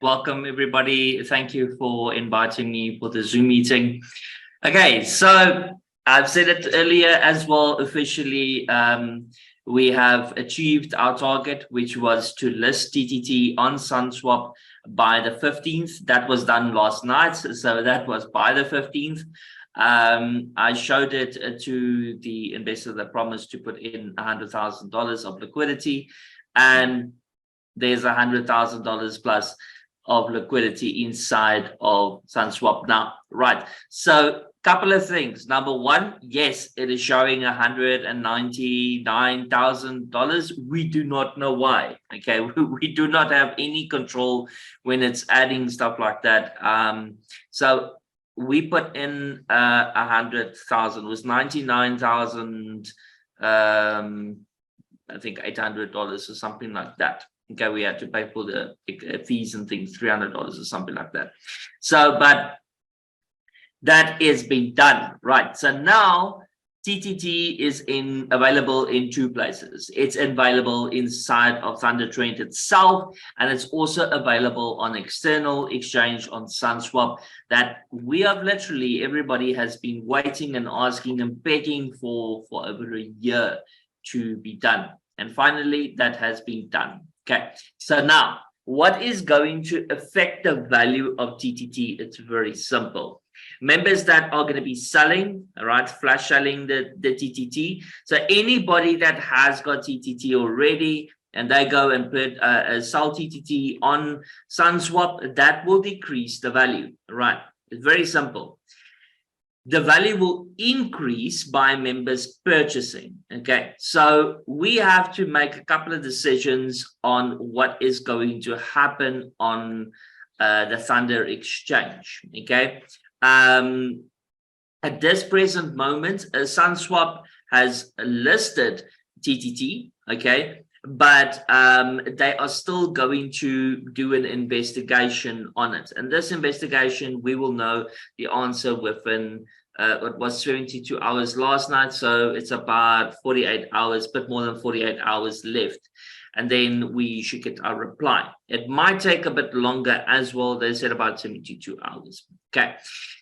Welcome, everybody. Thank you for inviting me for the Zoom meeting. Okay, so I've said it earlier as well, officially, we have achieved our target, which was to list TTT on SunSwap by the 15th. That was done last night, so that was by the 15th. I showed it to the investor that promised to put in $100,000 of liquidity, and there's $100,000 plus of liquidity inside of SunSwap now, right? So couple of things. Number one, yes, it is showing $199,000. We do not know why. Okay, we do not have any control when it's adding stuff like that. So we put in 100,000. It was 99,000. I think $800 or something like that. Okay, we had to pay for the fees and things, $300 or something like that. So, but that is being done, right? So now TTT is available in two places. It's available inside of Thunder Trend itself, and it's also available on external exchange on SunSwap that we have literally, everybody has been waiting and asking and begging for over a year to be done. And finally, that has been done. Okay, so now what is going to affect the value of TTT? It's very simple. Members that are going to be selling, all right, flash selling the TTT. So anybody that has got TTT already and they go and put sell TTT on SunSwap, that will decrease the value, right? It's very simple. The value will increase by members purchasing. Okay, so we have to make a couple of decisions on what is going to happen on the Thunder exchange. Okay, at this present moment, SunSwap has listed TTT. Okay, but they are still going to do an investigation on it, and this investigation we will know the answer within it was 72 hours last night, so it's about 48 hours, but more than 48 hours left, and then we should get our reply. It might take a bit longer as well. They said about 72 hours. Okay,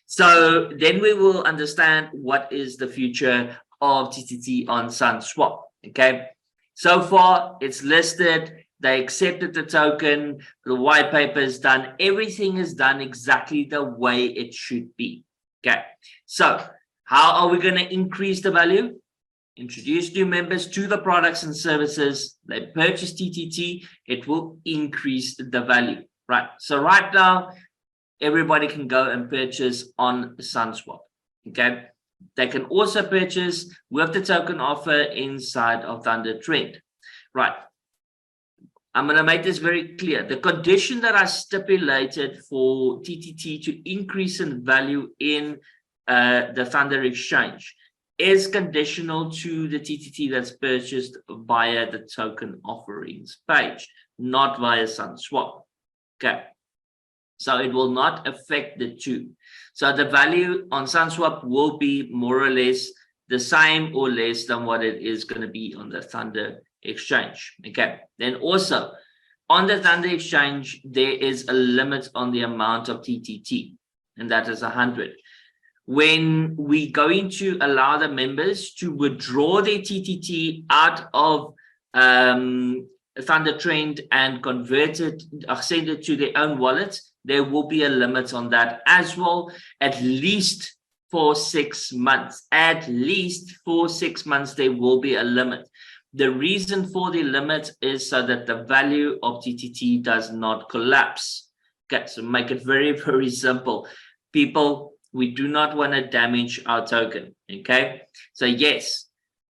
so then we will understand what is the future of TTT on SunSwap. Okay, so far it's listed, they accepted the token, the white paper is done, everything is done exactly the way it should be. Okay, so how are we going to increase the value? Introduce new members to the products and services. They purchase TTT, it will increase the value, right? So right now, everybody can go and purchase on SunSwap. Okay, they can also purchase with the token offer inside of Thunder Trend, right? I'm going to make this very clear. The condition that I stipulated for TTT to increase in value in the Thunder exchange is conditional to the TTT that's purchased via the token offerings page, not via SunSwap. Okay, so it will not affect the two. So the value on SunSwap will be more or less the same or less than what it is going to be on the Thunder exchange. Okay, then also on the Thunder exchange there is a limit on the amount of TTT, and that is 100. When we going to allow the members to withdraw their TTT out of Thunder Trend and convert it, send it to their own wallet, there will be a limit on that as well, at least for 6 months. At least for 6 months there will be a limit. The reason for the limit is so that the value of TTT does not collapse. Okay, so make it very, very simple. People, we do not want to damage our token. Okay, so yes,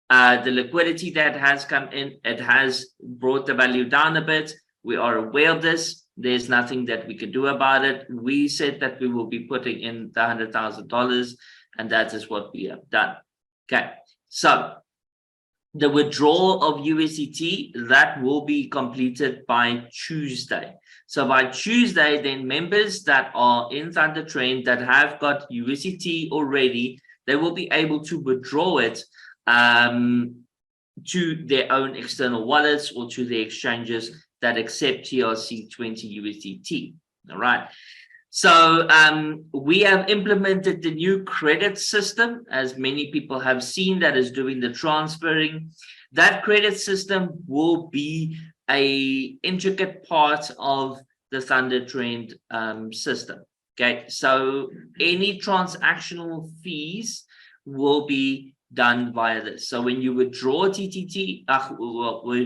the liquidity that has come in, it has brought the value down a bit. We are aware of this. There's nothing that we can do about it. We said that we will be putting in the $100,000, and that is what we have done. Okay, so the withdrawal of USDT, that will be completed by Tuesday. So by Tuesday, then members that are in Thunder Trend that have got USDT already, they will be able to withdraw it to their own external wallets or to the exchanges that accept TRC20 USDT. All right. So we have implemented the new credit system, as many people have seen, that is doing the transferring. That credit system will be a intricate part of the Thunder Trend system. Okay, so any transactional fees will be done via this. So when you withdraw TTT, when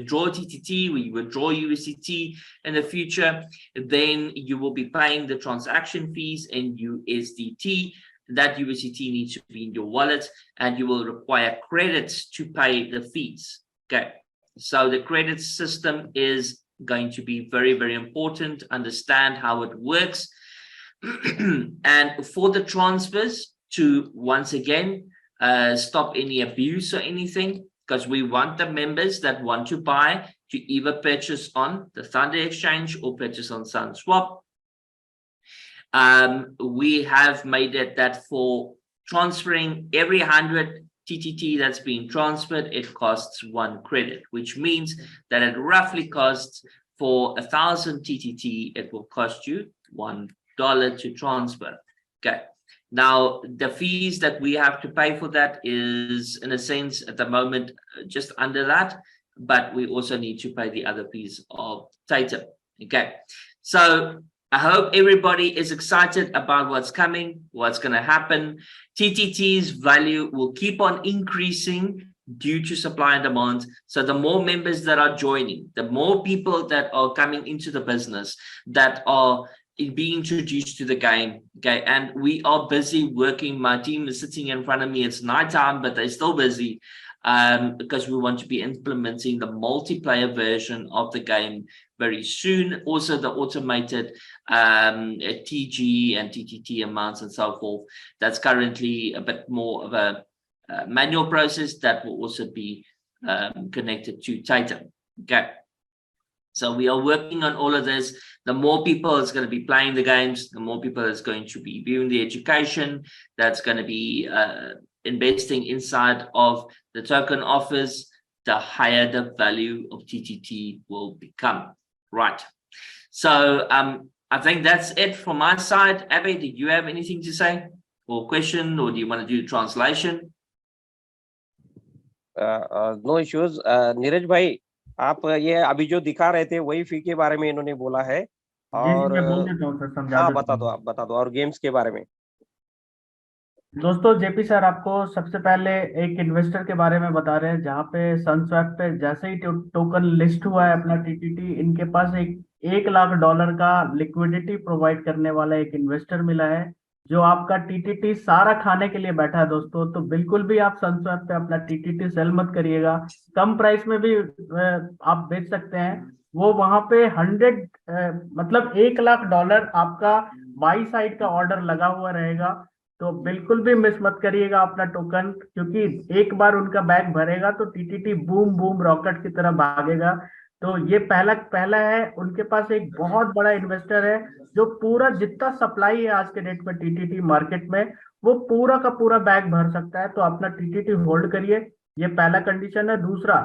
you withdraw USDT in the future, then you will be paying the transaction fees in USDT. That USDT needs to be in your wallet, and you will require credits to pay the fees. Okay, so the credit system is going to be very, very important. Understand how it works. And for the transfers, to once again stop any abuse or anything, because we want the members that want to buy to either purchase on the Thunder Exchange or purchase on SunSwap. We have made it that for transferring every 100 TTT that's being transferred, it costs 1 credit, which means that it roughly costs, for 1,000 TTT, it will cost you $1 to transfer. Okay. Now, the fees that we have to pay for that is, in a sense, at the moment, just under that, but we also need to pay the other fees of Tatum. Okay. So I hope everybody is excited about what's coming, what's going to happen. TTT's value will keep on increasing due to supply and demand. So the more members that are joining, the more people that are coming into the business, that are being introduced to the game. Okay, and we are busy working. My team is sitting in front of me. It's nighttime, but they're still busy, because we want to be implementing the multiplayer version of the game very soon. Also, the automated TG and TTT amounts and so forth. That's currently a bit more of a manual process that will also be connected to Tatum. Okay. So we are working on all of this. The more people is going to be playing the games, the more people is going to be viewing the education, that's going to be investing inside of the token offers, the higher the value of TTT will become. Right. So I think that's it from my side. Abby, did you have anything to say or question, or do you want to do translation? No issues. Neeraj भाई, आप ये अभी जो दिखा रहे थे वही फी के बारे में इन्होंने बोला है, और मैं बोल देता हूँ सर, समझा हाँ देता बता हूँ। दो, आप बता दो, और गेम्स के बारे में। दोस्तों, जेपी सर आपको सबसे पहले एक इन्वेस्टर के बारे में बता रहे हैं, जहाँ पे सनस्वैप पे जैसे ही टोकन लिस्ट हुआ है अपना टीटीटी, इनके पास एक लाख डॉलर का लिक्विडिटी प्रोवाइड करने वाला एक इन्वेस्टर मिला है, जो आपका टीटीटी सारा खाने के लिए बैठा है। दोस्तों, तो बिल्कुल भी आप सनस्वैप पे अपना टीटीटी सेल मत करिएगा। कम प्राइस में भी आप बेच सकते हैं। वो वहां पे मतलब 1 लाख डॉलर आपका बाई साइड का ऑर्डर लगा हुआ रहेगा। तो बिल्कुल भी मिस मत करिएगा अपना टोकन, क्योंकि एक बार उनका बैग भरेगा तो टीटीटी बूम बूम रॉकेट की तरह भागेगा। तो ये पहला पहला है। उनके पास एक बहुत बड़ा इन्वेस्टर है, जो पूरा जितना सप्लाई है आज के डेट में टीटीटी मार्केट में, वो पूरा का पूरा बैग भर सकता है। तो अपना टीटीटी होल्ड करिए, ये पहला कंडीशन है। दूसरा,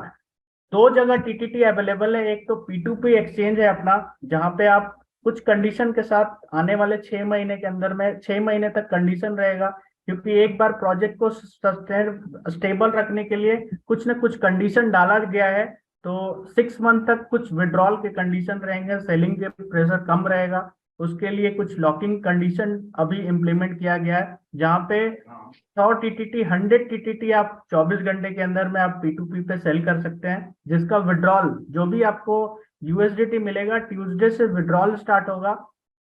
2 जगह टीटीटी अवेलेबल है। एक तो P2P एक्सचेंज है अपना, जहां पे आप कुछ कंडीशन के साथ आने वाले 6 महीने के अंदर में 6 महीने तक कंडीशन रहेगा, क्योंकि एक बार प्रोजेक्ट को स्टेबल रखने के लिए कुछ न कुछ कंडीशन डाला गया है। तो 6 मंथ तक कुछ विड्रॉल के कंडीशन रहेंगे, सेलिंग के प्रेशर कम रहेगा। उसके लिए कुछ लॉकिंग कंडीशन अभी इम्प्लीमेंट किया गया है, जहाँ पे 100 टीटीटी आप 24 घंटे के अंदर में आप P2P पे सेल कर सकते हैं, जिसका विड्रॉल जो भी आपको यूएसडीटी मिलेगा, ट्यूसडे से विड्रॉल स्टार्ट होगा।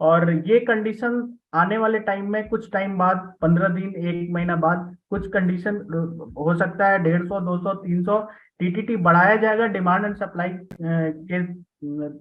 और ये कंडीशन आने वाले टाइम में, कुछ टाइम बाद, 15 दिन 1 महीना बाद, कुछ कंडीशन हो सकता है 150, 200, 300 टीटीटी बढ़ाया जाएगा डिमांड एंड सप्लाई के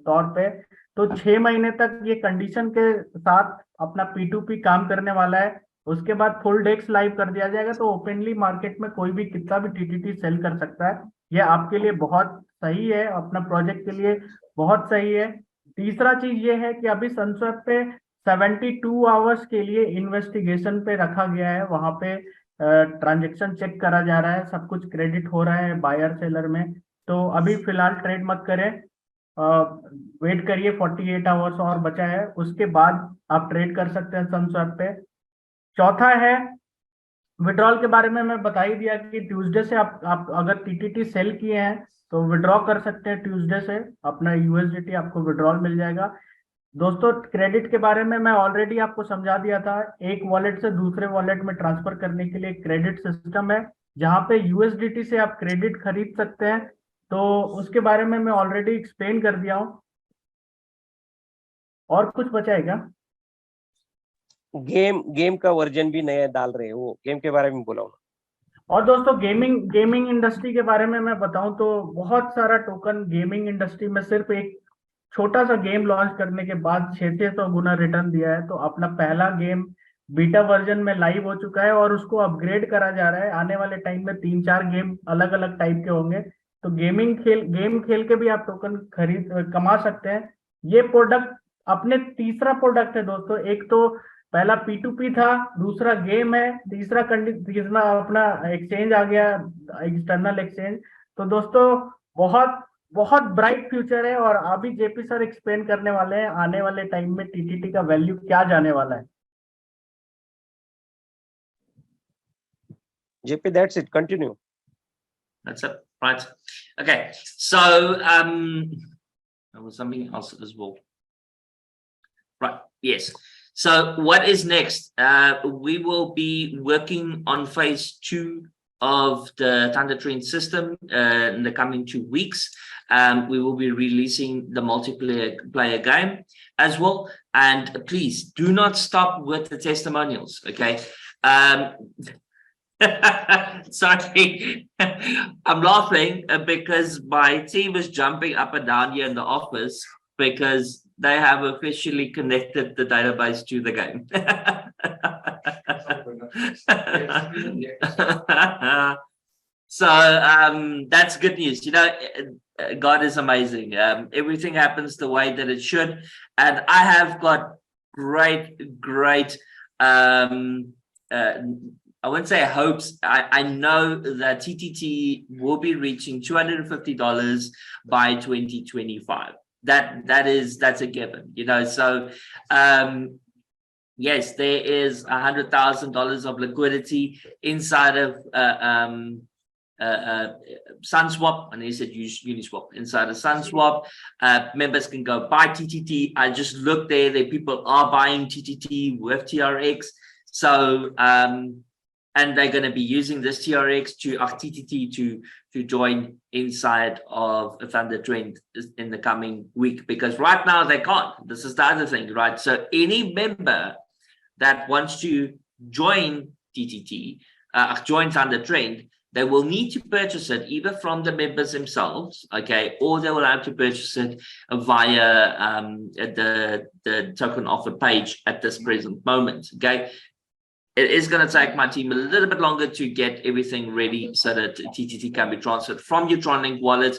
तौर पे। तो 6 महीने तक ये कंडीशन के साथ अपना P2P काम करने वाला है। उसके बाद फुल डेक्स लाइव कर दिया जाएगा, तो ओपनली मार्केट में कोई भी कितना भी टीटीटी सेल कर सकता है। ये आपके लिए बहुत सही है, अपना प्रोजेक्ट के लिए बहुत सही है। तीसरा चीज ये है कि अभी सनस्वैप पे 72 आवर्स के लिए इन्वेस्टिगेशन पे रखा गया है। वहां पे ट्रांजेक्शन चेक करा जा रहा है, सब कुछ क्रेडिट हो रहा है बायर सेलर में। तो अभी फिलहाल ट्रेड मत करें। वेट करिए, 48 आवर्स और बचा है, उसके बाद आप ट्रेड कर सकते हैं सनस्वैप पे। चौथा है विड्रॉल के बारे में मैं बता ही दिया कि ट्यूसडे से आप अगर टीटीटी सेल किए हैं तो विड्रॉ कर सकते हैं ट्यूसडे से, अपना यूएसडीटी आपको विड्रॉल मिल जाएगा। दोस्तों क्रेडिट के बारे में मैं ऑलरेडी आपको समझा दिया था, एक वॉलेट से दूसरे वॉलेट में ट्रांसफर करने के लिए क्रेडिट सिस्टम है जहां पे यूएसडीटी से आप क्रेडिट खरीद सकते हैं, तो उसके बारे में मैं ऑलरेडी एक्सप्लेन कर दिया हूँ। और कुछ बचा है क्या? गेम का वर्जन भी नया डाल रहे हैं, वो गेम के बारे में बोला हूँ। और दोस्तों गेमिंग इंडस्ट्री के बारे में मैं बताऊं तो बहुत सारा टोकन गेमिंग इंडस्ट्री में सिर्फ एक छोटा सा गेम लॉन्च करने के बाद 600 गुना रिटर्न दिया है। तो अपना पहला गेम बीटा वर्जन में लाइव हो चुका है और उसको अपग्रेड करा जा रहा है। आने वाले टाइम में 3-4 गेम अलग अलग टाइप के होंगे, तो गेम खेल के भी आप टोकन खरीद कमा सकते हैं। ये प्रोडक्ट अपने तीसरा प्रोडक्ट है दोस्तों। एक तो पहला P2P था, दूसरा गेम है, तीसरा अपना एक्सचेंज आ गया, एक्सटर्नल एक्सचेंज। तो दोस्तों बहुत बहुत ब्राइट फ्यूचर है और अभी जेपी सर एक्सप्लेन करने वाले हैं आने वाले टाइम में टीटीटी का वैल्यू क्या जाने वाला है। JP, that's it. Continue. That's it. Right. Okay. So there was something else as well. Right. Yes. So what is next? We will be working on phase 2 of the Thunder Trend system in the coming 2 weeks. We will be releasing the multiplayer game as well. And please do not stop with the testimonials. Okay. Sorry, I'm laughing because my team is jumping up and down here in the office because they have officially connected the database to the game. So that's good news. You know, God is amazing. Everything happens the way that it should, and I have got great I wouldn't say hopes. I know that TTT will be reaching $250 by 2025. That's a given, you know. So yes, there is $100,000 of liquidity inside of SunSwap, and he said use Uniswap inside of SunSwap. Members can go buy TTT. I just looked there. People are buying TTT with TRX. So and they're going to be using this TRX to TTT to join inside of Thunder Trend in the coming week, because right now they can't. This is the other thing, right? So any member that wants to join TTT, join Thunder Trend, they will need to purchase it either from the members themselves, okay, or they will have to purchase it via the token offer page at this present moment, okay. It is going to take my team a little bit longer to get everything ready so that TTT can be transferred from your TronLink wallet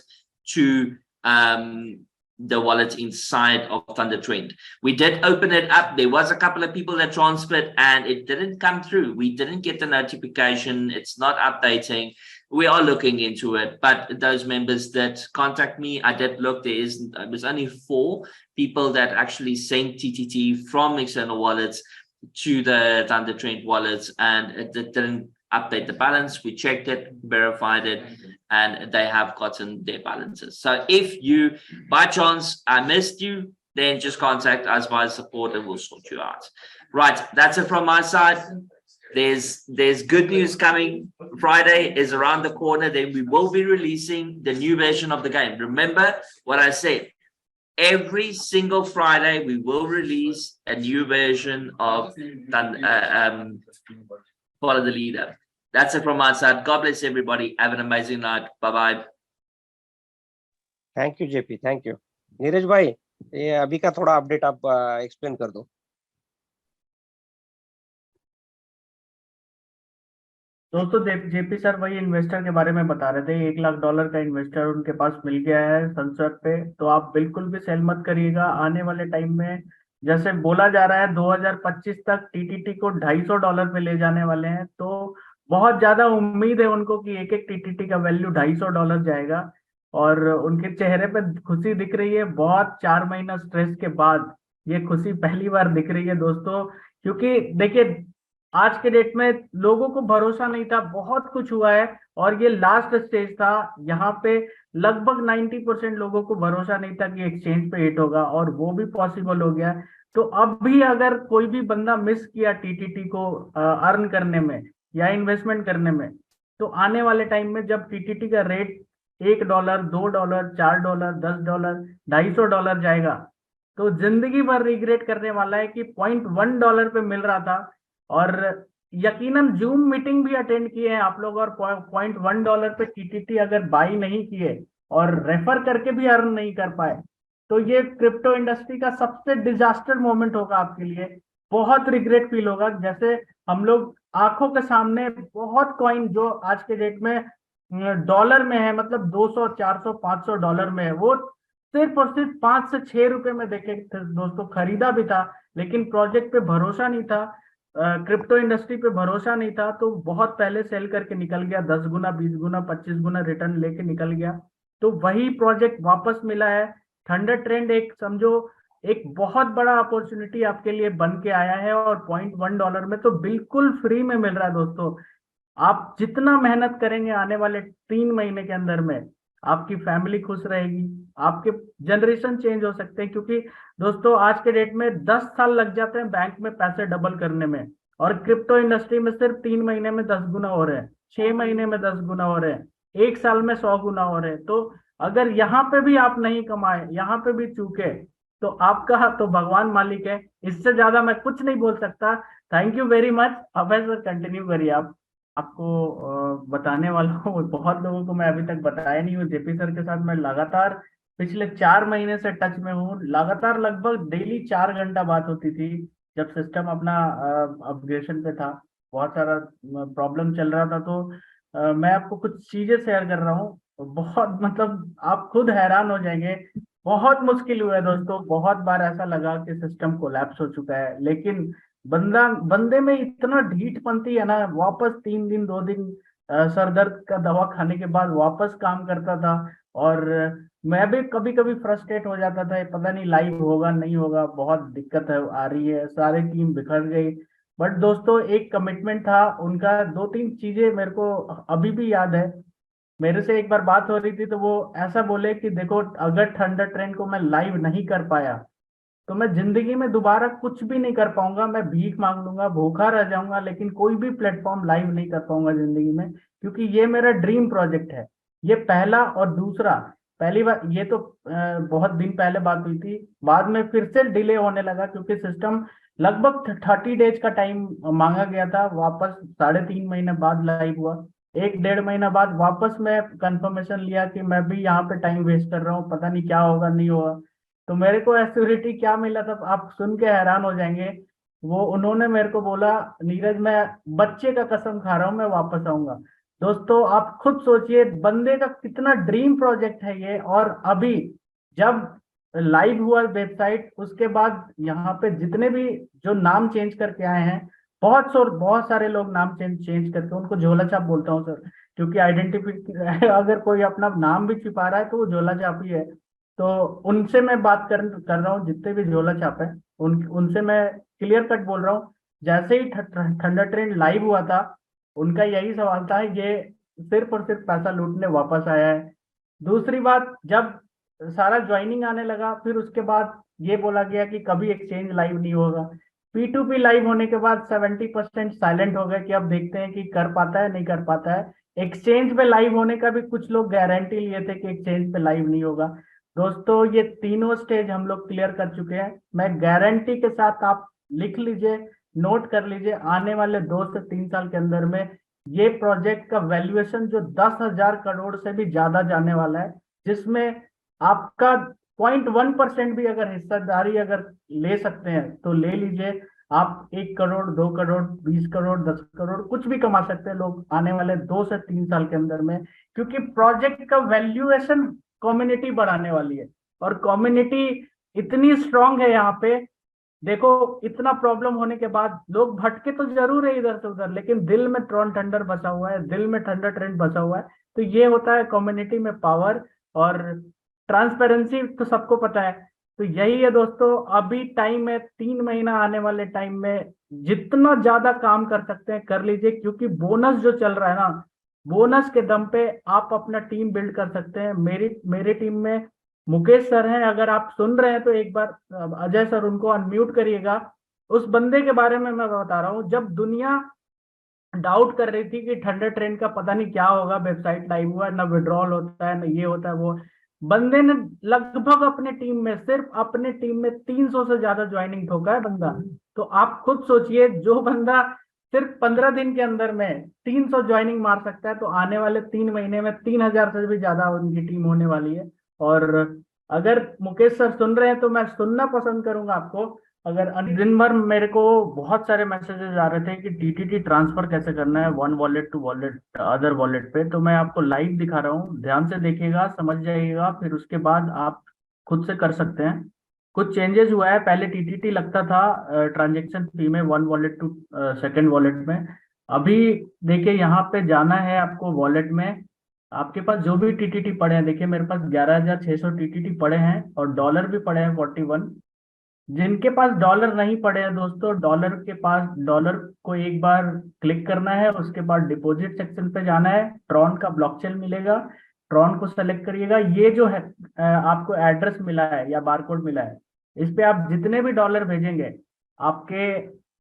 to the wallet inside of Thunder Trend. We did open it up. There was a couple of people that transferred and it didn't come through. We didn't get the notification. It's not updating. We are looking into it, but those members that contact me, I did look. There's only 4 people that actually sent TTT from external wallets to the Thunder Trend wallets, and it didn't update the balance. We checked it, verified it, and they have gotten their balances. So if you, by chance, I missed you, then just contact us via support and we'll sort you out. Right, that's it from my side. There's good news coming. Friday is around the corner. Then we will be releasing the new version of the game. Remember what I said. Every single Friday, we will release a new version of Follow the Leader. That's it from my side. God bless everybody. Have an amazing night. Bye-bye. Thank you, JP. Thank you. Neeraj भाई, ये अभी का थोड़ा update आप explain कर दो। दोस्तों JP sir वही इन्वेस्टर के बारे में बता रहे थे। $1 लाख का इन्वेस्टर उनके पास मिल गया है सनस्वैप पे। तो आप बिल्कुल भी सेल मत करिएगा। आने वाले टाइम में जैसे बोला जा रहा है 2025 तक टीटीटी को $250 पे ले जाने वाले हैं। तो बहुत ज्यादा उम्मीद है उनको कि एक टीटीटी का वैल्यू $250 जाएगा। और उनके चेहरे पे खुशी दिख रही है, बहुत 4 महीना स्ट्रेस के बाद ये खुशी पहली बार दिख रही है दोस्तों। क्योंकि देखिए आज के डेट में लोगों को भरोसा नहीं था, बहुत कुछ हुआ है और ये लास्ट स्टेज था। यहाँ पे लगभग 90% लोगों को भरोसा नहीं था कि एक्सचेंज पे हिट होगा और वो भी पॉसिबल हो गया। तो अब भी अगर कोई भी बंदा मिस किया टीटीटी को अर्न करने में या इन्वेस्टमेंट करने में, तो आने वाले टाइम में जब टीटीटी का रेट $1, $2, $4, $10, $250 जाएगा, तो जिंदगी भर रिग्रेट करने वाला है कि $0.1 पे मिल रहा था। और यकीनन जूम मीटिंग भी अटेंड किए हैं आप लोग, और $0.1 पे टीटीटी अगर बाई नहीं किए और रेफर करके भी अर्न नहीं कर पाए, तो ये क्रिप्टो इंडस्ट्री का सबसे डिजास्टर मोमेंट होगा आपके लिए। बहुत रिग्रेट फील होगा। जैसे हम लोग आंखों के सामने बहुत कॉइन जो आज के डेट में डॉलर में है, मतलब 200, 400, $500 में है, वो सिर्फ और सिर्फ 5 से 6 रुपए में देखे थे दोस्तों, खरीदा भी था। लेकिन प्रोजेक्ट पे भरोसा नहीं था, क्रिप्टो इंडस्ट्री पे भरोसा नहीं था, तो बहुत पहले सेल करके निकल गया, 10 गुना, 20 गुना, 25 गुना रिटर्न लेके निकल गया। तो वही प्रोजेक्ट वापस मिला है। थंडर ट्रेंड एक समझो एक बहुत बड़ा अपॉर्चुनिटी आपके लिए बन के आया है, और $0.1 में तो बिल्कुल फ्री में मिल रहा है दोस्तों। आप जितना मेहनत करेंगे आने वाले 3 महीने के अंदर में, आपकी फैमिली खुश रहेगी, आपके जनरेशन चेंज हो सकते हैं। क्योंकि दोस्तों आज के डेट में 10 साल लग जाते हैं बैंक में पैसे डबल करने में, और क्रिप्टो इंडस्ट्री में सिर्फ 3 महीने में 10 गुना हो रहे हैं, 6 महीने में 10 गुना हो रहे हैं, 1 साल में 100 गुना हो रहे हैं। तो अगर यहाँ पे भी आप नहीं कमाए, यहाँ पे भी चूके, तो आपका तो भगवान मालिक है। इससे ज्यादा मैं कुछ नहीं बोल सकता। Thank you very much. अब सर कंटिन्यू करिए आप। आपको बताने वाला हूँ, बहुत लोगों को मैं अभी तक बताया नहीं हूँ। जेपी सर के साथ मैं लगातार पिछले 4 महीने से टच में हूँ। लगातार लगभग डेली 4 घंटा बात होती थी, जब सिस्टम अपना अपग्रेडेशन पे था, बहुत सारा प्रॉब्लम चल रहा था। तो मैं आपको कुछ चीजें शेयर कर रहा हूँ, बहुत मतलब आप खुद हैरान हो जाएंगे। बहुत मुश्किल हुआ है दोस्तों, बहुत बार ऐसा लगा कि सिस्टम कोलैप्स हो चुका है, लेकिन बंदे में इतना ढीठपंती है ना, वापस 3 दिन 2 दिन सर दर्द का दवा खाने के बाद वापस काम करता था। और मैं भी कभी कभी फ्रस्ट्रेट हो जाता था, पता नहीं लाइव होगा नहीं होगा, बहुत दिक्कत है आ रही है, सारी टीम बिखर गई। बट दोस्तों एक कमिटमेंट था उनका, 2-3 चीजें मेरे को अभी भी याद है। मेरे से एक बार बात हो रही थी, तो वो ऐसा बोले कि देखो, अगर थंडर ट्रेंड को मैं लाइव नहीं कर पाया, तो मैं जिंदगी में दोबारा कुछ भी नहीं कर पाऊंगा। मैं भीख मांग लूंगा, भूखा रह जाऊंगा, लेकिन कोई भी प्लेटफॉर्म लाइव नहीं कर पाऊंगा जिंदगी में, क्योंकि ये मेरा ड्रीम प्रोजेक्ट है। ये पहला। और दूसरा, पहली बार ये तो बहुत दिन पहले बात हुई थी, बाद में फिर से डिले होने लगा, क्योंकि सिस्टम लगभग 30 डेज का टाइम मांगा गया था, वापस 3.5 महीने बाद लाइव हुआ। 1-1.5 महीना बाद वापस मैं कंफर्मेशन लिया कि मैं भी यहाँ पे टाइम वेस्ट कर रहा हूँ, पता नहीं क्या होगा नहीं होगा। तो मेरे को एश्योरिटी क्या मिला था, आप सुन के हैरान हो जाएंगे। वो उन्होंने मेरे को बोला, नीरज मैं बच्चे का कसम खा रहा हूँ, मैं वापस आऊंगा। दोस्तों आप खुद सोचिए, बंदे का कितना ड्रीम प्रोजेक्ट है ये। और अभी जब लाइव हुआ वेबसाइट, उसके बाद यहाँ पे जितने भी जो नाम चेंज करके आए हैं, बहुत सारे लोग नाम चेंज चेंज करके, उनको झोला छाप बोलता हूँ सर, क्योंकि आइडेंटिफी अगर कोई अपना नाम भी छिपा रहा है तो वो झोला छाप ही है। तो उनसे मैं बात कर रहा हूँ, जितने भी झोला छाप है उनसे मैं क्लियर कट बोल रहा हूँ। जैसे ही थंडर ट्रेंड लाइव हुआ था, उनका यही सवाल था, ये सिर्फ और सिर्फ पैसा लूटने वापस आया है। दूसरी बात, जब सारा ज्वाइनिंग आने लगा, फिर उसके बाद ये बोला गया कि कभी एक्सचेंज लाइव नहीं होगा। P2P लाइव होने के बाद 70% साइलेंट हो गए कि अब देखते हैं कि कर पाता है नहीं कर पाता है। एक्सचेंज पे लाइव होने का भी कुछ लोग गारंटी लिए थे कि एक्सचेंज पे लाइव नहीं होगा। दोस्तों ये तीनों स्टेज हम लोग क्लियर कर चुके हैं। मैं गारंटी के साथ, आप लिख लीजिए, नोट कर लीजिए, आने वाले 2 से 3 साल के अंदर में ये प्रोजेक्ट का वैल्यूएशन जो 10,000 करोड़ से भी ज्यादा जाने वाला है, जिसमें आपका 0.1% भी अगर हिस्सेदारी अगर ले सकते हैं तो ले लीजिए। आप 1 करोड़, 2 करोड़, 20 करोड़, 10 करोड़ कुछ भी कमा सकते हैं लोग आने वाले 2 से 3 साल के अंदर में, क्योंकि प्रोजेक्ट का वैल्यूएशन कम्युनिटी बढ़ाने वाली है। और कम्युनिटी इतनी स्ट्रांग है यहाँ पे। देखो, इतना प्रॉब्लम होने के बाद लोग भटके तो जरूर है इधर से उधर, लेकिन दिल में ट्रॉन थंडर बसा हुआ है, दिल में थंडर ट्रेंड बसा हुआ है। तो ये होता है कम्युनिटी में पावर। और ट्रांसपेरेंसी तो सबको पता है। तो यही है दोस्तों, अभी टाइम है 3 महीना, आने वाले टाइम में जितना ज्यादा काम कर सकते हैं कर लीजिए, क्योंकि बोनस जो चल रहा है ना, बोनस के दम पे आप अपना टीम बिल्ड कर सकते हैं। मेरे टीम में मुकेश सर हैं, अगर आप सुन रहे हैं तो एक बार अजय सर उनको अनम्यूट करिएगा। उस बंदे के बारे में मैं बता रहा हूँ, जब दुनिया डाउट कर रही थी कि थंडर ट्रेन का पता नहीं क्या होगा, वेबसाइट लाइव हुआ ना, विड्रॉल होता है ना, ये होता है वो, बंदे ने लगभग अपने टीम में, सिर्फ अपने टीम में 300 से ज्यादा ज्वाइनिंग ठोका है बंदा। तो आप खुद सोचिए, जो बंदा सिर्फ 15 दिन के अंदर में 300 ज्वाइनिंग मार सकता है, तो आने वाले 3 महीने में 3000 से भी ज्यादा उनकी टीम होने वाली है। और अगर मुकेश सर सुन रहे हैं तो मैं सुनना पसंद करूंगा आपको। अगर दिन भर मेरे को बहुत सारे मैसेजेस आ रहे थे कि टीटीटी ट्रांसफर कैसे करना है, one wallet to wallet other wallet पे, तो मैं आपको लाइव दिखा रहा हूँ, ध्यान से देखिएगा, समझ जाइएगा, फिर उसके बाद आप खुद से कर सकते हैं। कुछ चेंजेस हुआ है, पहले टीटीटी लगता था ट्रांजेक्शन फी में, one wallet to second wallet में। अभी देखिए, यहाँ पे जाना है आपको वॉलेट में, आपके पास जो भी टीटीटी पड़े हैं, देखिए मेरे पास 11,600 टीटीटी पड़े हैं और डॉलर भी पड़े हैं 41। जिनके पास डॉलर नहीं पड़े हैं दोस्तों, डॉलर के पास, डॉलर को एक बार क्लिक करना है, उसके बाद डिपॉजिट सेक्शन पे जाना है, ट्रॉन का ब्लॉकचेन मिलेगा, ट्रॉन को सेलेक्ट करिएगा। ये जो है आपको एड्रेस मिला है या बारकोड मिला है, इस पे आप जितने भी डॉलर भेजेंगे आपके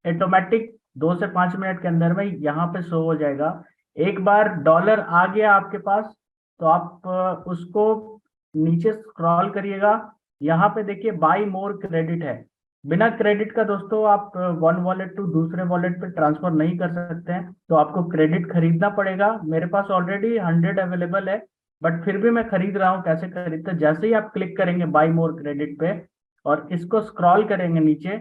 ऑटोमेटिक 2 से 5 मिनट के अंदर में यहाँ पे शो हो जाएगा। एक बार डॉलर आ गया आपके पास, तो आप उसको नीचे स्क्रॉल करिएगा, यहाँ पे देखिए बाई मोर क्रेडिट है। बिना क्रेडिट का दोस्तों आप वन वॉलेट टू दूसरे वॉलेट पे ट्रांसफर नहीं कर सकते हैं, तो आपको क्रेडिट खरीदना पड़ेगा। मेरे पास ऑलरेडी 100 अवेलेबल है, बट फिर भी मैं खरीद रहा हूँ। कैसे खरीदते, जैसे ही आप क्लिक करेंगे बाई मोर क्रेडिट पे और इसको स्क्रॉल करेंगे नीचे,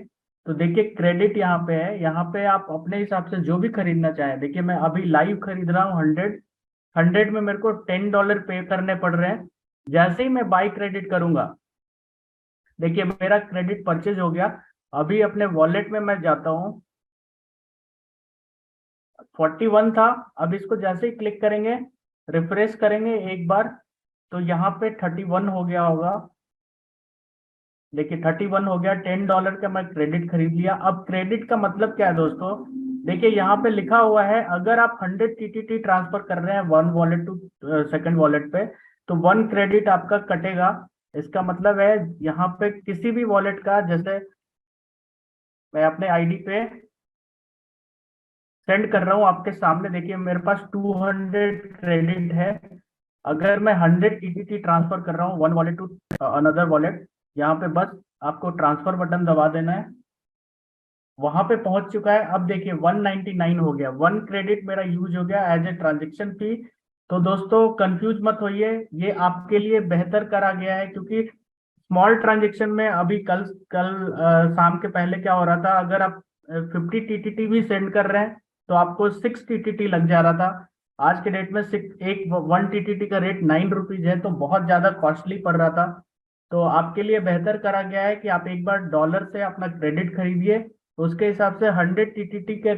तो देखिए क्रेडिट यहाँ पे है, यहाँ पे आप अपने हिसाब से जो भी खरीदना चाहें। देखिए मैं अभी लाइव खरीद रहा हूँ 100, 100 में मेरे को $10 पे करने पड़ रहे हैं। जैसे ही मैं बाई क्रेडिट करूंगा, देखिए मेरा क्रेडिट परचेज हो गया। अभी अपने वॉलेट में मैं जाता हूँ, 41 था, अब इसको जैसे ही क्लिक करेंगे, रिफ्रेश करेंगे एक बार, तो यहाँ पे 31 हो गया होगा। देखिए 31 हो गया, $10 का मैं क्रेडिट खरीद लिया। अब क्रेडिट का मतलब क्या है दोस्तों, देखिए यहाँ पे लिखा हुआ है, अगर आप 100 टीटीटी ट्रांसफर कर रहे हैं one wallet to second wallet पे, तो 1 क्रेडिट आपका कटेगा। इसका मतलब है यहाँ पे किसी भी वॉलेट का, जैसे मैं अपने आईडी पे सेंड कर रहा हूँ आपके सामने, देखिए मेरे पास 200 क्रेडिट है। अगर मैं 100 टीटीटी ट्रांसफर कर रहा हूँ one wallet to another wallet, यहाँ पे बस आपको ट्रांसफर बटन दबा देना है, वहां पे पहुंच चुका है। अब देखिए 199 हो गया, 1 क्रेडिट मेरा यूज हो गया एज ए ट्रांजेक्शन फी। तो दोस्तों कंफ्यूज मत होइए, ये आपके लिए बेहतर करा गया है, क्योंकि स्मॉल ट्रांजेक्शन में अभी कल कल शाम के पहले क्या हो रहा था, अगर आप 50 टीटीटी भी सेंड कर रहे हैं तो आपको 6 टीटीटी लग जा रहा था। आज के डेट में एक 1 टीटीटी का रेट 9 रुपीज है, तो बहुत ज्यादा कॉस्टली पड़ रहा था। तो आपके लिए बेहतर करा गया है कि आप एक बार डॉलर से अपना क्रेडिट खरीदिए, उसके हिसाब से 100 टीटीटी के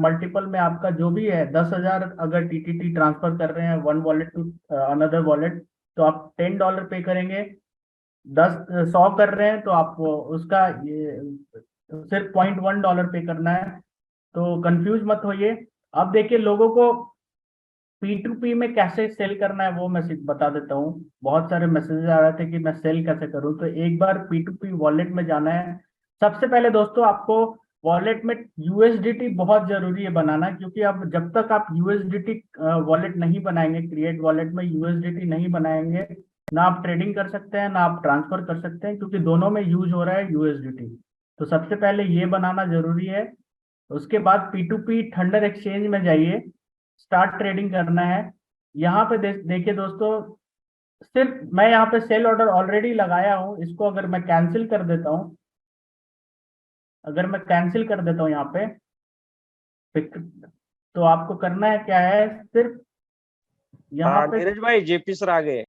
मल्टीपल में आपका जो भी है, 10,000 अगर टीटीटी ट्रांसफर कर रहे हैं one wallet to another wallet, तो आप $10 पे करेंगे। 100 कर रहे हैं तो आपको उसका ये सिर्फ $0.1 पे करना है। तो कंफ्यूज मत होइए। अब देखिए लोगों को P2P में कैसे सेल करना है वो मैं बता देता हूँ। बहुत सारे मैसेजेस आ रहे थे कि मैं सेल कैसे करूँ, तो एक बार P2P वॉलेट में जाना है। सबसे पहले दोस्तों आपको वॉलेट में यूएसडीटी बहुत जरूरी है बनाना, क्योंकि अब जब तक आप यूएसडीटी वॉलेट नहीं बनाएंगे, क्रिएट वॉलेट में यूएसडीटी नहीं बनाएंगे, ना आप ट्रेडिंग कर सकते हैं ना आप ट्रांसफर कर सकते हैं, क्योंकि दोनों में यूज हो रहा है यूएसडीटी। तो सबसे पहले ये बनाना जरूरी है। उसके बाद P2P थंडर एक्सचेंज में जाइए, स्टार्ट ट्रेडिंग करना है। यहाँ पे देखिए दोस्तों, सिर्फ मैं यहाँ पे सेल ऑर्डर ऑलरेडी लगाया हूँ, इसको अगर मैं कैंसिल कर देता हूँ, अगर मैं कैंसिल कर देता हूँ यहाँ पे, तो आपको करना है क्या है, सिर्फ यहाँ पे नीरज भाई जेपी सर आ गए।